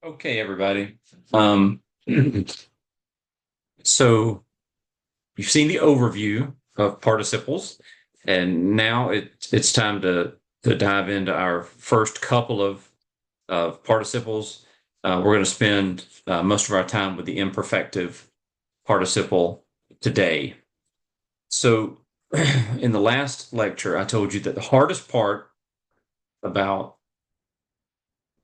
Okay, everybody. Um, so you've seen the overview of participles, and now it's time to dive into our first couple of participles. We're going to spend most of our time with the imperfective participle today. So in the last lecture, I told you that the hardest part about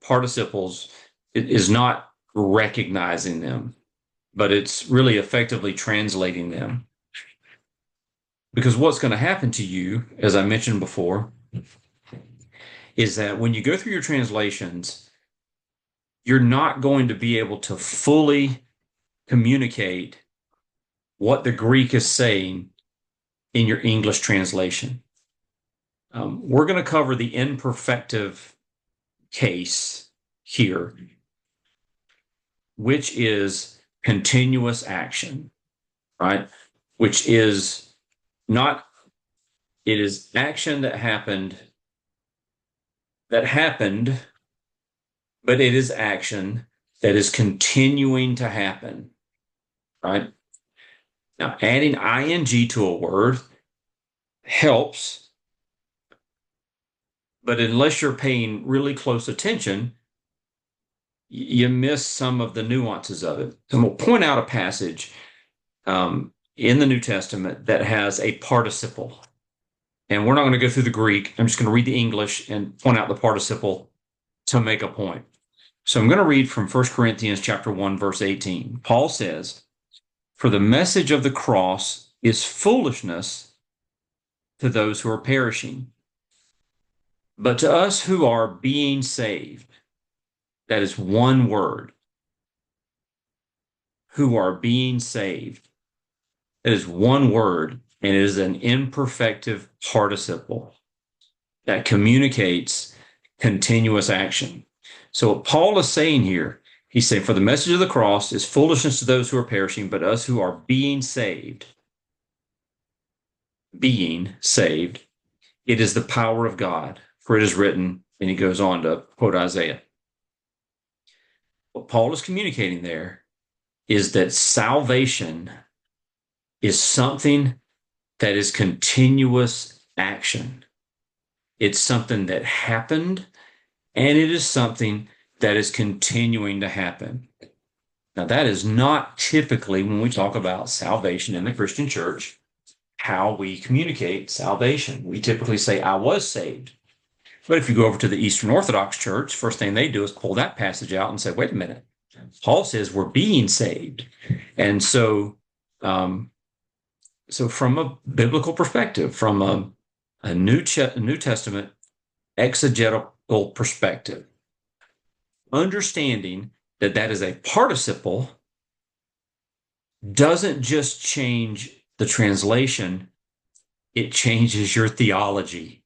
participles is not recognizing them, but it's really effectively translating them. Because what's going to happen to you, as I mentioned before, is that when you go through your translations, you're not going to be able to fully communicate what the Greek is saying in your English translation. We're going to cover the imperfective case here, which is continuous action, right? Which is not, it is action that happened, but it is action that is continuing to happen, right? Now, adding ing to a word helps, but unless you're paying really close attention, you miss some of the nuances of it. So I'm going to point out a passage in the New Testament that has a participle. And we're not going to go through the Greek. I'm just going to read the English and point out the participle to make a point. So I'm going to read from 1 Corinthians chapter 1, verse 18. Paul says, "For the message of the cross is foolishness to those who are perishing, but to us who are being saved," that is one word, who are being saved. It is one word, and it is an imperfective participle that communicates continuous action. So what Paul is saying here, he's saying, for the message of the cross is foolishness to those who are perishing, but us who are being saved, it is the power of God. For it is written, and he goes on to quote Isaiah. What Paul is communicating there is that salvation is something that is continuous action. It's something that happened, and it is something that is continuing to happen. Now, that is not typically, when we talk about salvation in the Christian church, how we communicate salvation. We typically say, I was saved. But if you go over to the Eastern Orthodox Church, first thing they do is pull that passage out and say, wait a minute. Paul says we're being saved. And so from a biblical perspective, from a New Testament exegetical perspective, understanding that that is a participle doesn't just change the translation, it changes your theology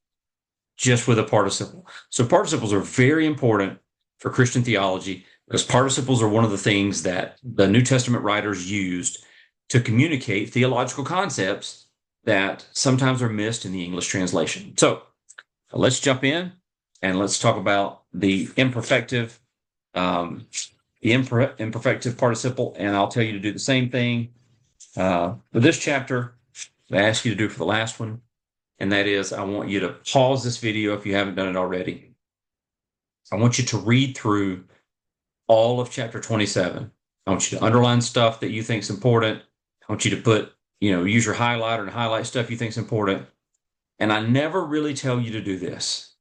just with a participle. So participles are very important for Christian theology because participles are one of the things that the New Testament writers used to communicate theological concepts that sometimes are missed in the English translation. So let's jump in and let's talk about the imperfective participle, and I'll tell you to do the same thing for this chapter I asked you to do for the last one, and that is I want you to pause this video if you haven't done it already. I want you to read through all of chapter 27. I want you to underline stuff that you think is important. I want you to put, use your highlighter and highlight stuff you think is important. And I never really tell you to do this,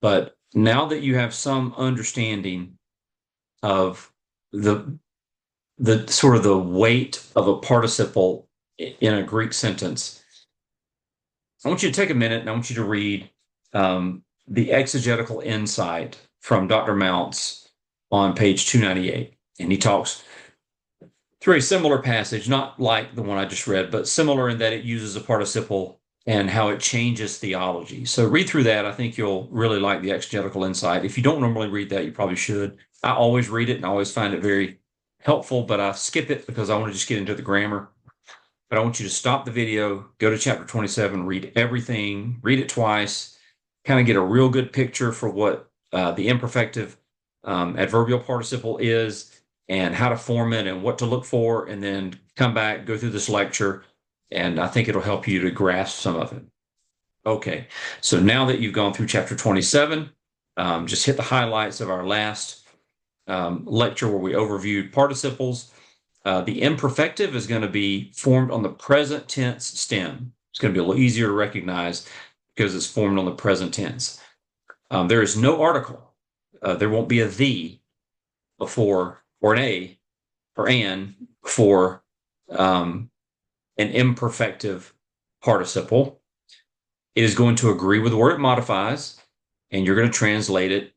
but now that you have some understanding of the sort of the weight of a participle in a Greek sentence, I want you to take a minute and I want you to read the exegetical insight from Dr. Mounce on page 298. And he talks through a similar passage, not like the one I just read, but similar in that it uses a participle and how it changes theology. So read through that. I think you'll really like the exegetical insight. If you don't normally read that, you probably should. I always read it and I always find it very helpful, but I skip it because I want to just get into the grammar. But I want you to stop the video, go to chapter 27, read everything, read it twice, kind of get a real good picture for what the imperfective adverbial participle is and how to form it and what to look for, and then come back, go through this lecture, and I think it'll help you to grasp some of it. Okay, so now that you've gone through chapter 27, just hit the highlights of our last lecture where we overviewed participles. The imperfective is going to be formed on the present tense stem. It's going to be a little easier to recognize because it's formed on the present tense. There is no article. There won't be a the before or an a or an for an imperfective participle. It is going to agree with the word it modifies, and you're going to translate it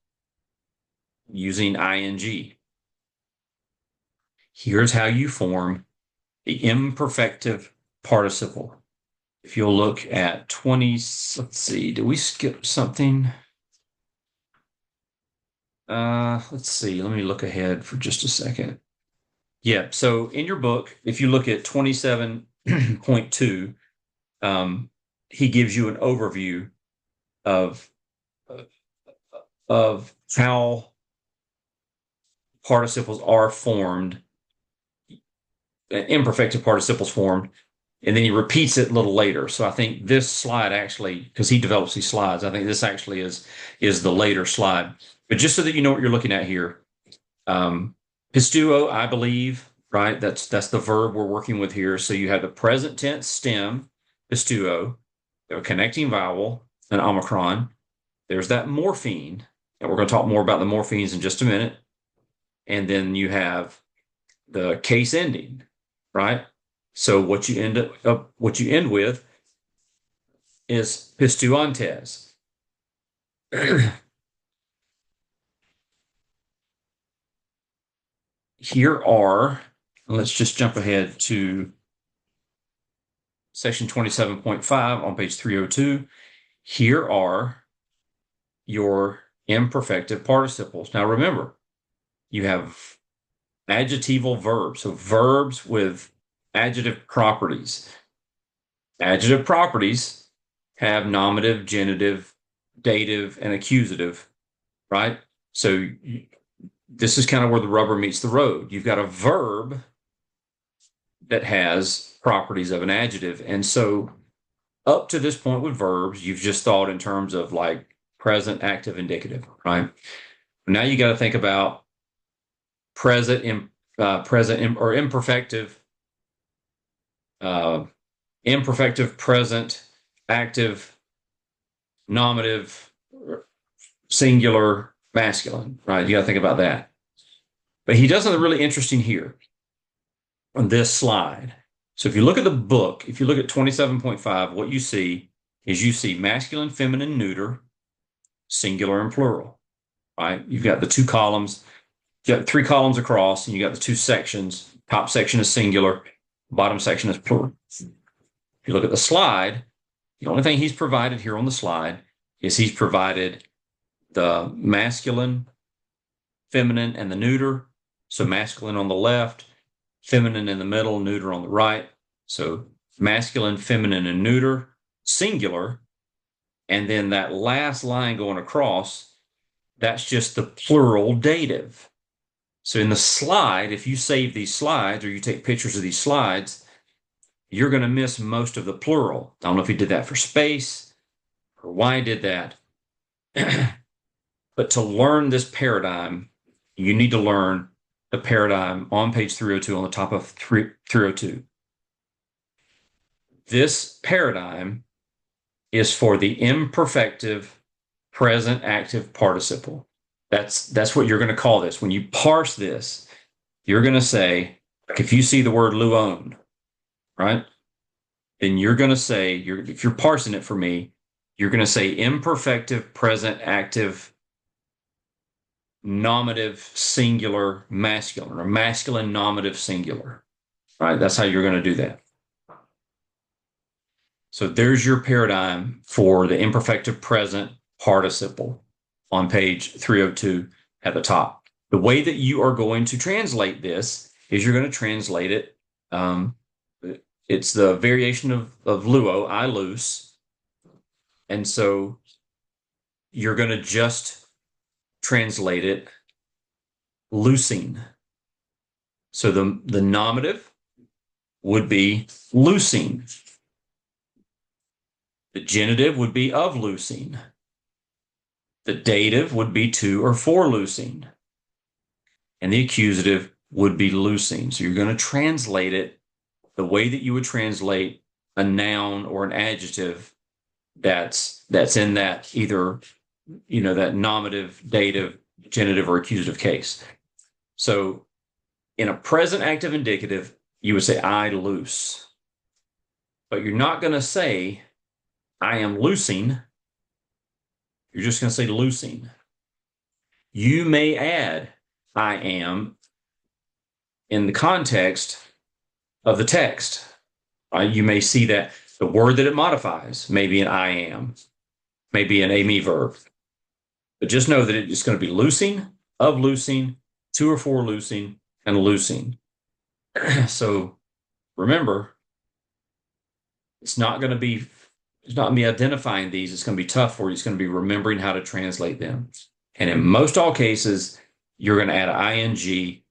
using ing. Here's how you form the imperfective participle. If you'll look at 20, let's see, did we skip something? Let's see, let me look ahead for just a second. Yeah, so in your book, if you look at 27.2, he gives you an overview of how participles are formed, imperfective participles formed, and then he repeats it a little later. So I think this slide actually, because he develops these slides, I think this actually is the later slide. But just so that you know what you're looking at here, pistuo, I believe, right? That's the verb we're working with here. So you have the present tense stem, pistuo, a connecting vowel, an omicron. There's that morpheme, and we're going to talk more about the morphemes in just a minute. And then you have the case ending, right? So what you end with is pistuantes. Here are, let's just jump ahead to section 27.5 on page 302. Here are your imperfective participles. Now remember, you have adjectival verbs, so verbs with adjective properties. Adjective properties have nominative, genitive, dative, and accusative, right? So this is kind of where the rubber meets the road. You've got a verb that has properties of an adjective. And so up to this point with verbs, you've just thought in terms of like present, active, indicative, right? Now you got to think about present or imperfective, imperfective, present, active, nominative, singular, masculine, right? You got to think about that. But he does something really interesting here on this slide. So if you look at the book, if you look at 27.5, what you see is masculine, feminine, neuter, singular, and plural, right? You've got the two columns. You got 3 columns across, and you got the 2 sections. Top section is singular, bottom section is plural. If you look at the slide, the only thing he's provided here on the slide is he's provided the masculine, feminine, and the neuter. So masculine on the left, feminine in the middle, neuter on the right. So masculine, feminine, and neuter, singular. And then that last line going across, that's just the plural dative. So in the slide, if you save these slides or you take pictures of these slides, you're going to miss most of the plural. I don't know if he did that for space or why he did that. But to learn this paradigm, you need to learn the paradigm on page 302 on the top of 302. This paradigm is for the imperfective present active participle. That's what you're going to call this. When you parse this, you're going to say, like if you see the word luon, right? Then you're going to say, if you're parsing it for me, you're going to say imperfective present active nominative singular masculine, or masculine nominative singular, right? That's how you're going to do that. So there's your paradigm for the imperfective present participle on page 302 at the top. The way that you are going to translate this is you're going to translate it. It's the variation of luo, I loose. And so you're going to just translate it loosing. So the nominative would be loosing. The genitive would be of loosing. The dative would be to or for loosing. And the accusative would be loosing. So you're going to translate it the way that you would translate a noun or an adjective that's in that either, that nominative, dative, genitive, or accusative case. So in a present active indicative, you would say I loose. But you're not going to say I am loosing. You're just going to say loosing. You may add I am in the context of the text. You may see that the word that it modifies may be an I am, may be an a me verb. But just know that it's going to be loosing, of loosing, to or for loosing, and loosing. So remember, it's not going to be identifying these. It's going to be tough for you. It's going to be remembering how to translate them. And in most all cases, you're going to add an ing.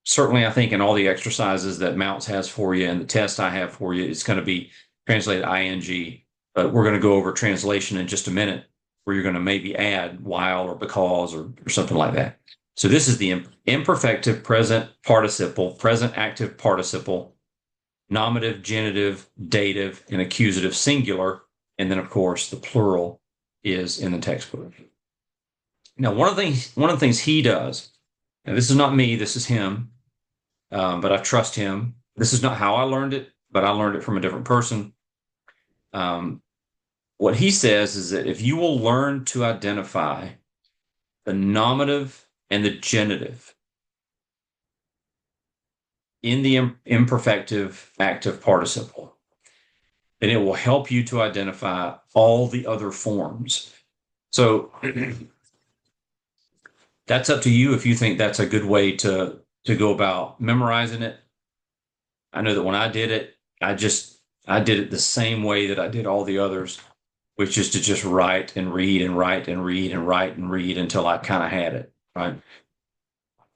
Certainly, I think in all the exercises that Mounce has for you and the test I have for you, it's going to be translated ing. But we're going to go over translation in just a minute, where you're going to maybe add while or because or something like that. So this is the imperfective present participle, present active participle, nominative, genitive, dative, and accusative singular. And then, of course, the plural is in the textbook. Now, one of the things he does, and this is not me, this is him, but I trust him. This is not how I learned it, but I learned it from a different person. What he says is that if you will learn to identify the nominative and the genitive in the imperfective active participle, then it will help you to identify all the other forms. So that's up to you if you think that's a good way to go about memorizing it. I know that when I did it, I did it the same way that I did all the others, which is to just write and read and write and read and write and read until I kind of had it, right?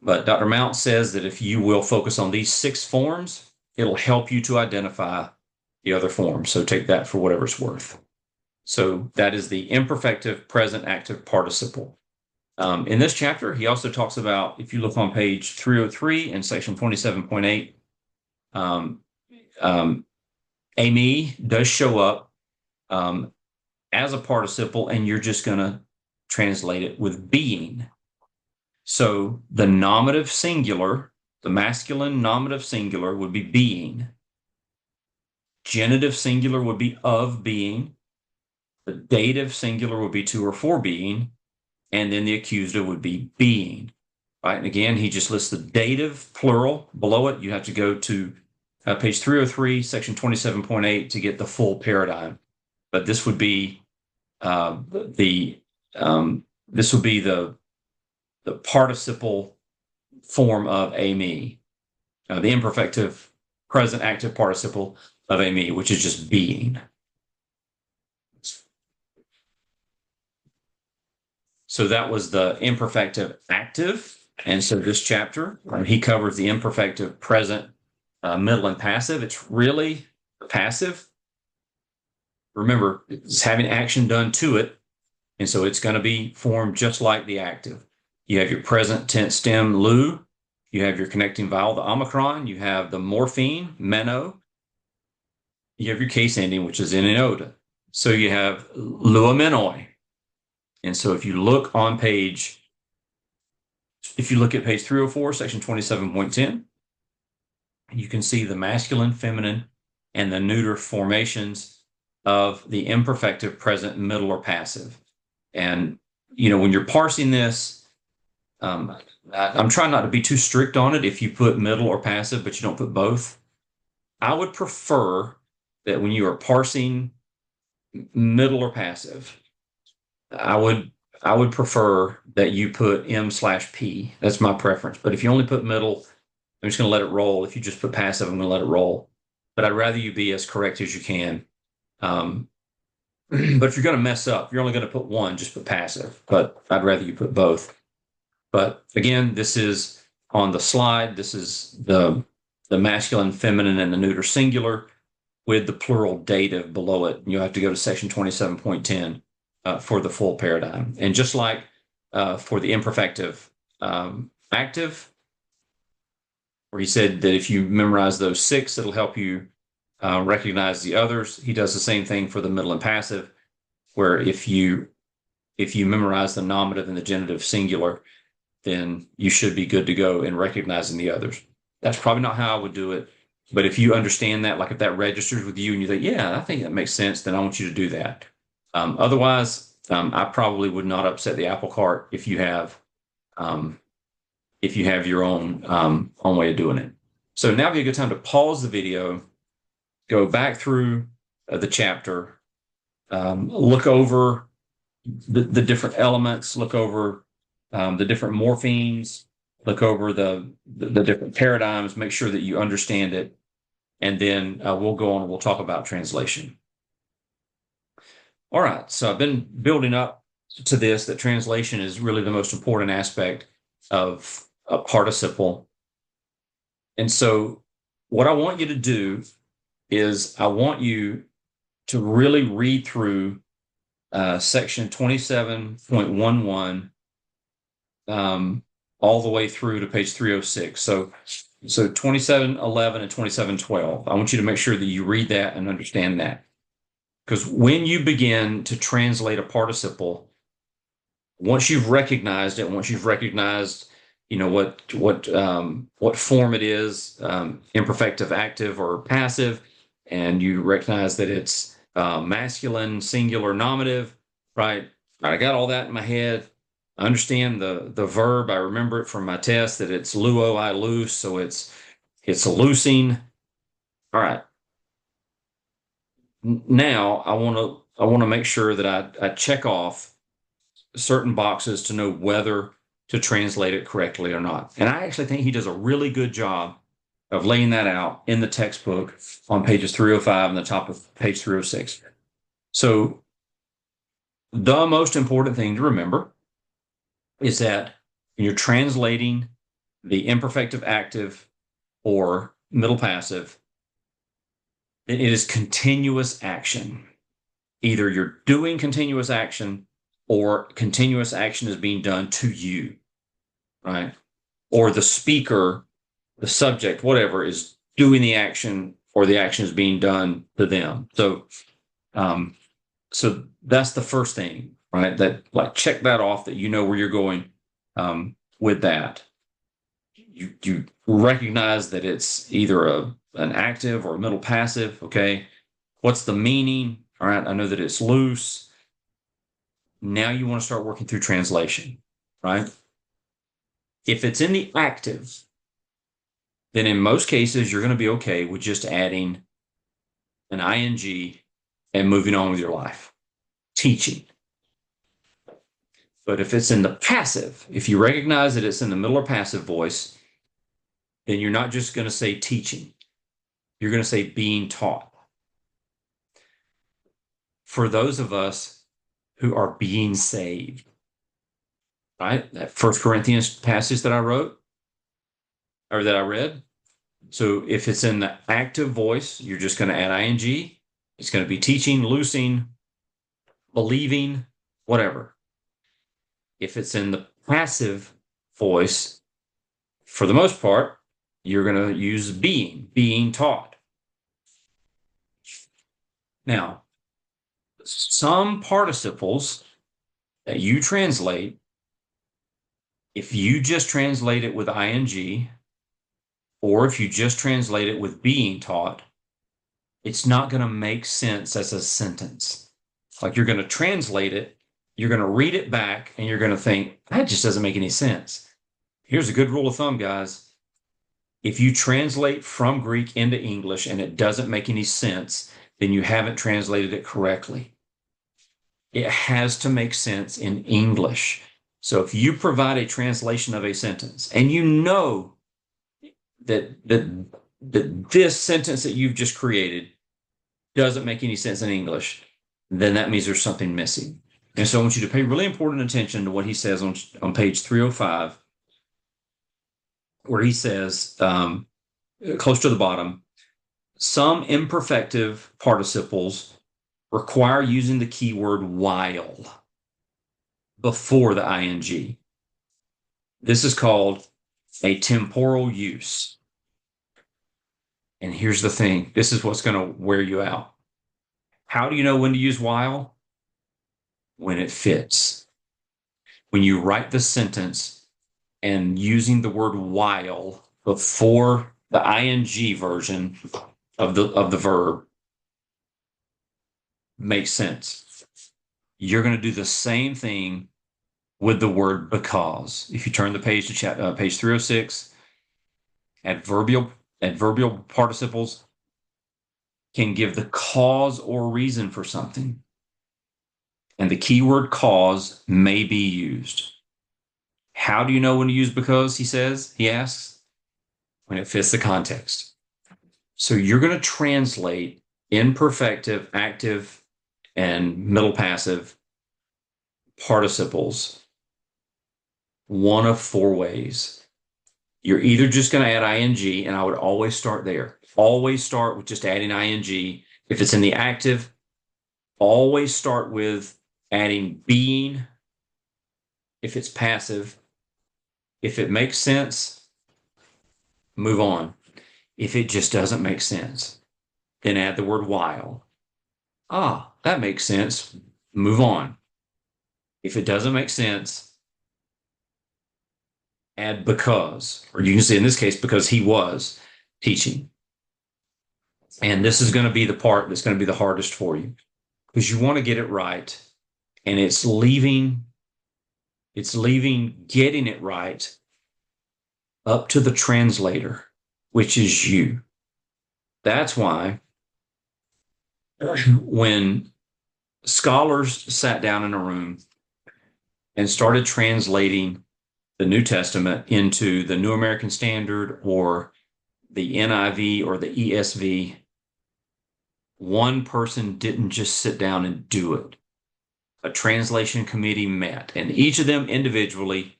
But Dr. Mounce says that if you will focus on these 6 forms, it'll help you to identify the other forms. So take that for whatever it's worth. So that is the imperfective present active participle. In this chapter, he also talks about, if you look on page 303 in section 27.8, me does show up as a participle, and you're just going to translate it with being. So the nominative singular, the masculine nominative singular would be being. Genitive singular would be of being. The dative singular would be to or for being. And then the accusative would be being. Right? And again, he just lists the dative plural below it. You have to go to page 303, section 27.8 to get the full paradigm. But this would be the participle form of me, the imperfective present active participle of me, which is just being. So that was the imperfective active. And so this chapter, he covers the imperfective present, middle, and passive. It's really passive. Remember, it's having action done to it. And so it's going to be formed just like the active. You have your present tense stem, lu. You have your connecting vowel, the omicron. You have the morpheme, meno. You have your case ending, which is in an oda. So you have luamenoi. And so if you look at page 304, section 27.10, you can see the masculine, feminine, and the neuter formations of the imperfective present, middle, or passive. And, when you're parsing this, I'm trying not to be too strict on it if you put middle or passive, but you don't put both. I would prefer that when you are parsing middle or passive, I would prefer that you put M/P. That's my preference. But if you only put middle, I'm just going to let it roll. If you just put passive, I'm going to let it roll. But I'd rather you be as correct as you can. But if you're going to mess up, you're only going to put one, just put passive. But I'd rather you put both. But again, this is on the slide, this is the masculine, feminine, and the neuter singular with the plural dative below it. You'll have to go to section 27.10 for the full paradigm. And just like for the imperfective active, where he said that if you memorize those 6, it'll help you recognize the others. He does the same thing for the middle and passive, where if you memorize the nominative and the genitive singular, then you should be good to go in recognizing the others. That's probably not how I would do it. But if you understand that, like if that registers with you and you think, yeah, I think that makes sense, then I want you to do that. Otherwise, I probably would not upset the apple cart if you have your own way of doing it. So now would be a good time to pause the video, go back through the chapter, look over the different elements, look over the different morphemes, look over the different paradigms, make sure that you understand it, and then we'll go on and we'll talk about translation. All right, so I've been building up to this, that translation is really the most important aspect of a participle. And so what I want you to do is I want you to really read through section 27.11 all the way through to page 306. So 2711 and 2712. I want you to make sure that you read that and understand that. Because when you begin to translate a participle, once you've recognized it, once you've recognized, what form it is, imperfective, active, or passive, and you recognize that it's masculine, singular, nominative, right? I got all that in my head. I understand the verb. I remember it from my test that it's luo, I loose, so it's loosing. All right. Now I want to make sure that I check off certain boxes to know whether to translate it correctly or not. And I actually think he does a really good job of laying that out in the textbook on pages 305 and the top of page 306. So the most important thing to remember is that when you're translating the imperfective active or middle passive, it is continuous action. Either you're doing continuous action or continuous action is being done to you, right? Or the speaker, the subject, whatever, is doing the action or the action is being done to them. So that's the first thing, right? That, like, check that off, that you know where you're going with that. You recognize that it's either an active or a middle passive, okay? What's the meaning? All right, I know that it's loose. Now you want to start working through translation, right? If it's in the active, then in most cases, you're going to be okay with just adding an ing and moving on with your life, teaching. But if it's in the passive, if you recognize that it's in the middle or passive voice, then you're not just going to say teaching. You're going to say being taught. For those of us who are being saved, right? That 1 Corinthians passage that I wrote, or that I read. So if it's in the active voice, you're just going to add ing. It's going to be teaching, loosing, believing, whatever. If it's in the passive voice, for the most part, you're going to use being taught. Now, some participles that you translate, if you just translate it with ing, or if you just translate it with being taught, it's not going to make sense as a sentence. Like, you're going to translate it, you're going to read it back, and you're going to think, that just doesn't make any sense. Here's a good rule of thumb, guys. If you translate from Greek into English and it doesn't make any sense, then you haven't translated it correctly. It has to make sense in English. So if you provide a translation of a sentence and you know that this sentence that you've just created doesn't make any sense in English, then that means there's something missing. And so I want you to pay really important attention to what he says on page 305. where he says, close to the bottom, some imperfective participles require using the keyword while before the ing. This is called a temporal use. And here's the thing. This is what's going to wear you out. How do you know when to use while? When it fits. When you write the sentence and using the word while before the ing version of the verb makes sense. You're going to do the same thing with the word because. If you turn the page to page 306, adverbial participles can give the cause or reason for something. And the keyword cause may be used. How do you know when to use because, he asks? When it fits the context. So you're going to translate imperfective, active, and middle passive participles one of four ways. You're either just going to add ing, and I would always start there. Always start with just adding ing. If it's in the active, always start with adding being. If it's passive, if it makes sense, move on. If it just doesn't make sense, then add the word while. Ah, that makes sense. Move on. If it doesn't make sense, add because, or you can say in this case, because he was teaching. And this is going to be the part that's going to be the hardest for you because you want to get it right. And it's leaving getting it right up to the translator, which is you. That's why when scholars sat down in a room and started translating the New Testament into the New American Standard or the NIV or the ESV, one person didn't just sit down and do it. A translation committee met, and each of them individually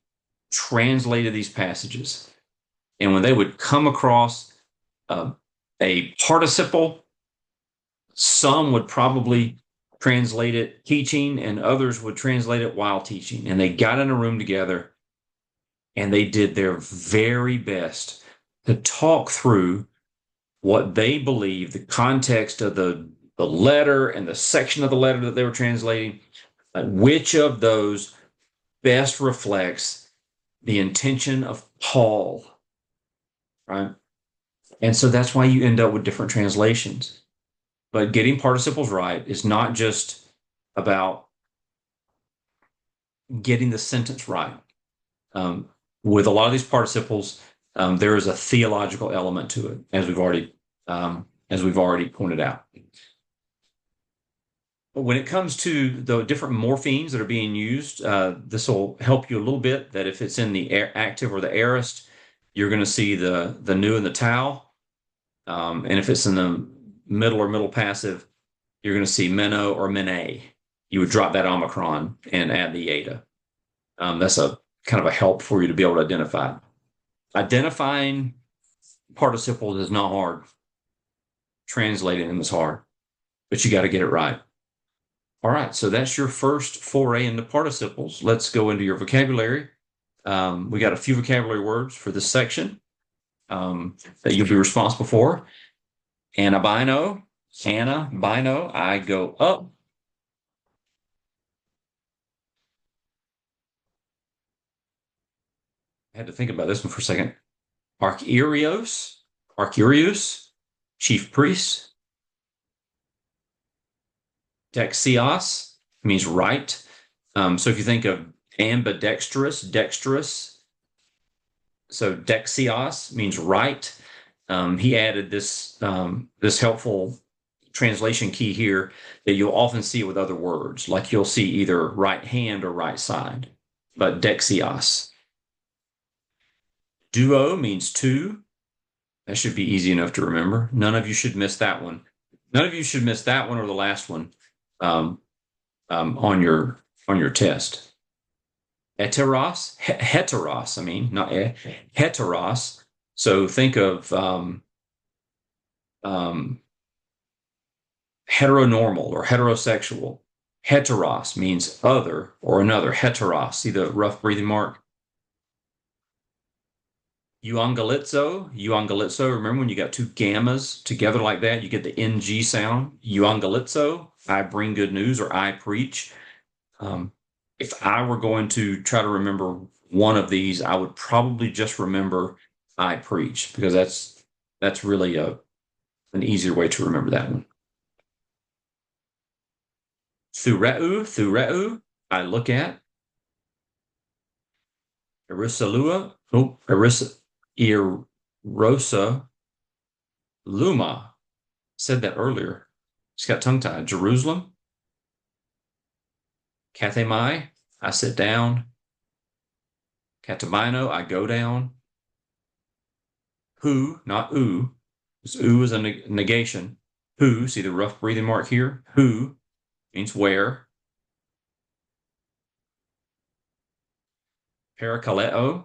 translated these passages. And when they would come across a participle, some would probably translate it teaching, and others would translate it while teaching. And they got in a room together, and they did their very best to talk through what they believe the context of the letter and the section of the letter that they were translating, which of those best reflects the intention of Paul, right? And so that's why you end up with different translations. But getting participles right is not just about getting the sentence right. With a lot of these participles, there is a theological element to it, as we've already pointed out. But when it comes to the different morphemes that are being used, this will help you a little bit. That if it's in the active or the aorist, you're going to see the nu and the tau, and if it's in the middle or middle passive, you're going to see meno or mene. You would drop that omicron and add the eta. That's a kind of a help for you to be able to identify. Identifying participles is not hard. Translating them is hard, but you got to get it right. All right, so that's your first foray into participles. Let's go into your vocabulary. We got a few vocabulary words for this section that you'll be responsible for. Anabino, I go up. I had to think about this one for a second. Archerios, chief priest. Dexios means right. So if you think of ambidextrous, dexterous. So dexios means right. He added this helpful translation key here that you'll often see with other words, like you'll see either right hand or right side, but dexios. Duo means two. That should be easy enough to remember. None of you should miss that one. None of you should miss that one or the last one on your test. heteros, I mean, not heteros. So think of um, heteronormal or heterosexual. Heteros means other or another. Heteros, see the rough breathing mark? Euangelizo. Remember when you got two gammas together like that, you get the NG sound. Euangelizo, I bring good news or I preach. Um, if I were going to try to remember one of these, I would probably just remember I preach because that's really an easier way to remember that one. Thureu, I look at. Erisalua, Erosa Luma. Said that earlier. Just got tongue tied. Jerusalem, Kathemai, I sit down. Katabino, I go down. Who, not oo. Oo is a negation. Who, see the rough breathing mark here? Who means where. Parakaleo,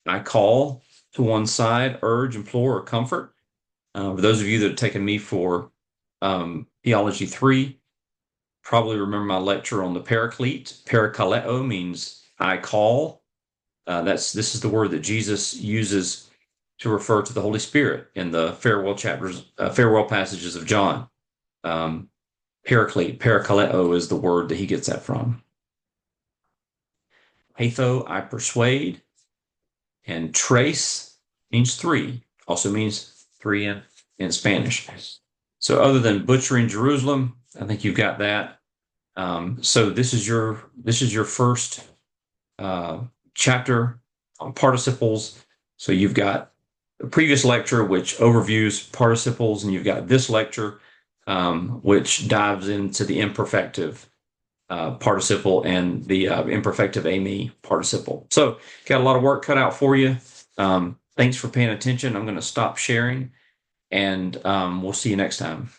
I call to one side, urge, implore, or comfort. For those of you that have taken me for Theology 3, probably remember my lecture on the Paraclete. Parakaleo means I call. This is the word that Jesus uses to refer to the Holy Spirit in the farewell chapters, farewell passages of John. Paraclete, parakaleo is the word that he gets that from. Patho, I persuade. And trace means three, also means three in Spanish. So other than butchering Jerusalem, I think you've got that. So this is your first chapter on participles. So you've got the previous lecture, which overviews participles, and you've got this lecture, which dives into the imperfective participle and the imperfective ame participle. So got a lot of work cut out for you. Thanks for paying attention. I'm going to stop sharing, and we'll see you next time.